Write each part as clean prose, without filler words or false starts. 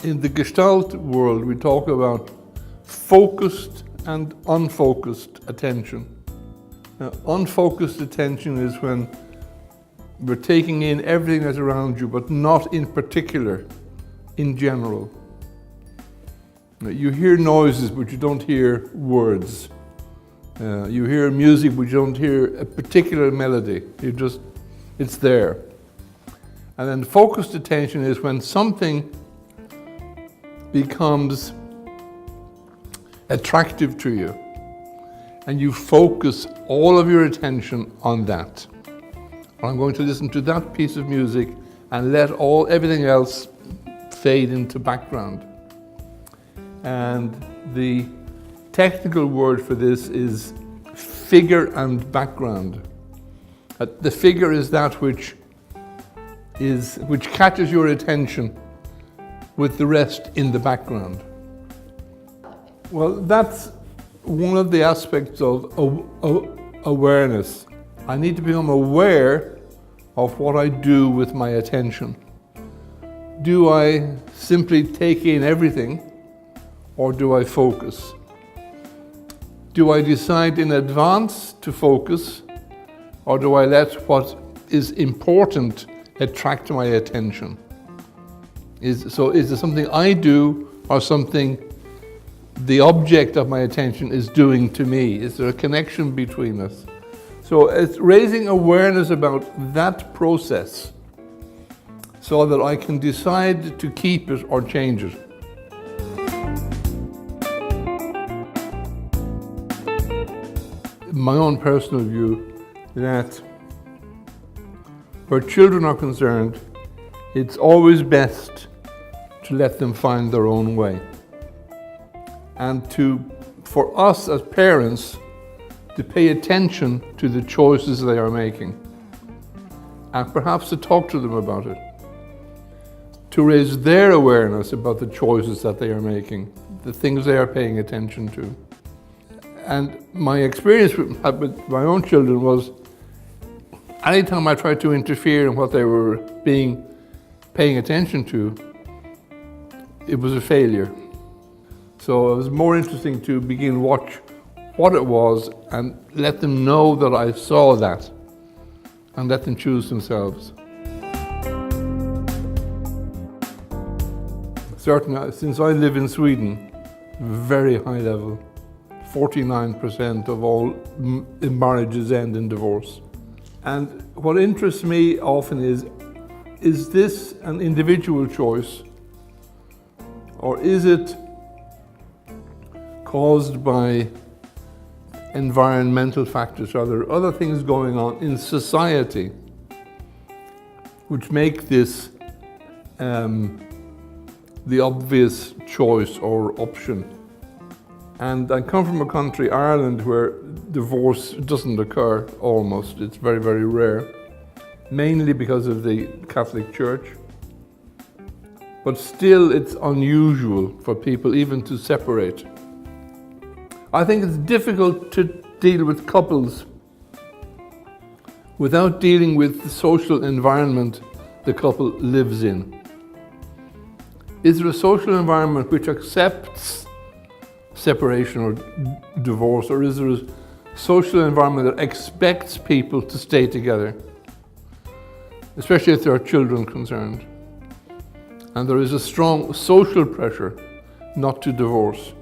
In the Gestalt world, we talk about focused and unfocused attention. Now, unfocused attention is when we're taking in everything that's around you, but not in particular, in general. Now, you hear noises, but you don't hear words. You hear music, but you don't hear a particular melody. It's there. And then focused attention is when something becomes attractive to you, and you focus all of your attention on that. I'm going to listen to that piece of music and let everything else fade into background. And the technical word for this is figure and background. The figure is that which catches your attention, with the rest in the background. Well, that's one of the aspects of awareness. I need to become aware of what I do with my attention. Do I simply take in everything, or do I focus? Do I decide in advance to focus, or do I let what is important attract my attention? Is there something I do, or something the object of my attention is doing to me? Is there a connection between us? So it's raising awareness about that process so that I can decide to keep it or change it. My own personal view that where children are concerned, it's always best to let them find their own way. And for us as parents, to pay attention to the choices they are making. And perhaps to talk to them about it. To raise their awareness about the choices that they are making, the things they are paying attention to. And my experience with my own children was, anytime I tried to interfere in what they were paying attention to, it was a failure. So it was more interesting to watch what it was and let them know that I saw that and let them choose themselves. Certainly, since I live in Sweden, very high level, 49% of all marriages end in divorce. And what interests me often is this an individual choice, or is it caused by environmental factors? Are there other things going on in society which make this the obvious choice or option? And I come from a country, Ireland, where divorce doesn't occur almost. It's very, very rare, mainly because of the Catholic Church. But still, it's unusual for people even to separate. I think it's difficult to deal with couples without dealing with the social environment the couple lives in. Is there a social environment which accepts separation or divorce, or is there a social environment that expects people to stay together, especially if there are children concerned? And there is a strong social pressure not to divorce.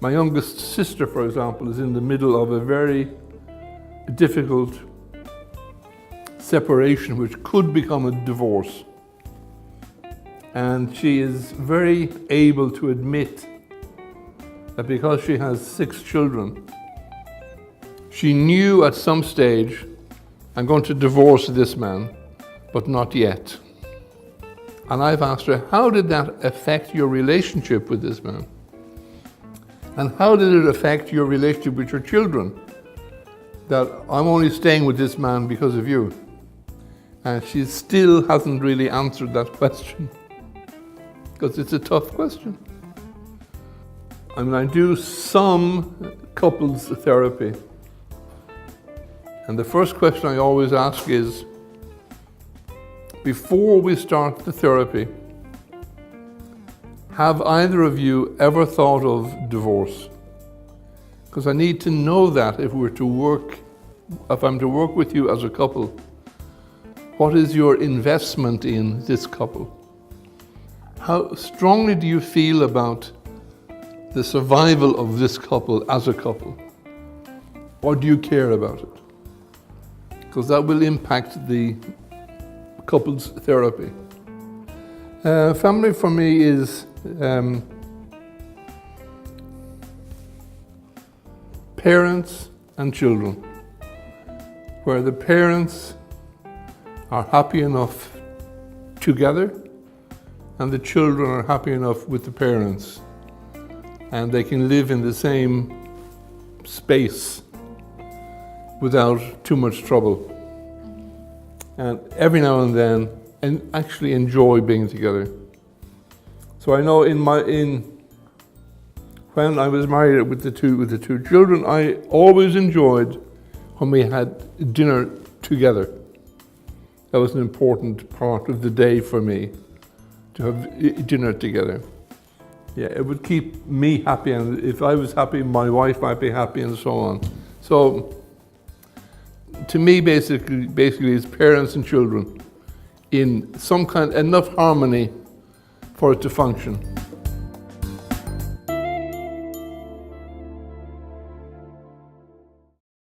My youngest sister, for example, is in the middle of a very difficult separation which could become a divorce. And she is very able to admit that because she has 6 children, she knew at some stage, I'm going to divorce this man, but not yet. And I've asked her, how did that affect your relationship with this man? And how did it affect your relationship with your children? That I'm only staying with this man because of you. And she still hasn't really answered that question, because it's a tough question. I mean, I do some couples therapy. And the first question I always ask is, before we start the therapy, have either of you ever thought of divorce? Because I need to know that if I'm to work with you as a couple, what is your investment in this couple? How strongly do you feel about the survival of this couple as a couple? Or do you care about it? Because that will impact the couples therapy. Family for me is parents and children, where the parents are happy enough together and the children are happy enough with the parents, and they can live in the same space without too much trouble. And every now and then, and actually enjoy being together. So I know when I was married with the two children, I always enjoyed when we had dinner together. That was an important part of the day for me, to have dinner together. Yeah, it would keep me happy, and if I was happy, my wife might be happy, and so on. So, to me, basically, it's parents and children in some kind, enough harmony for it to function.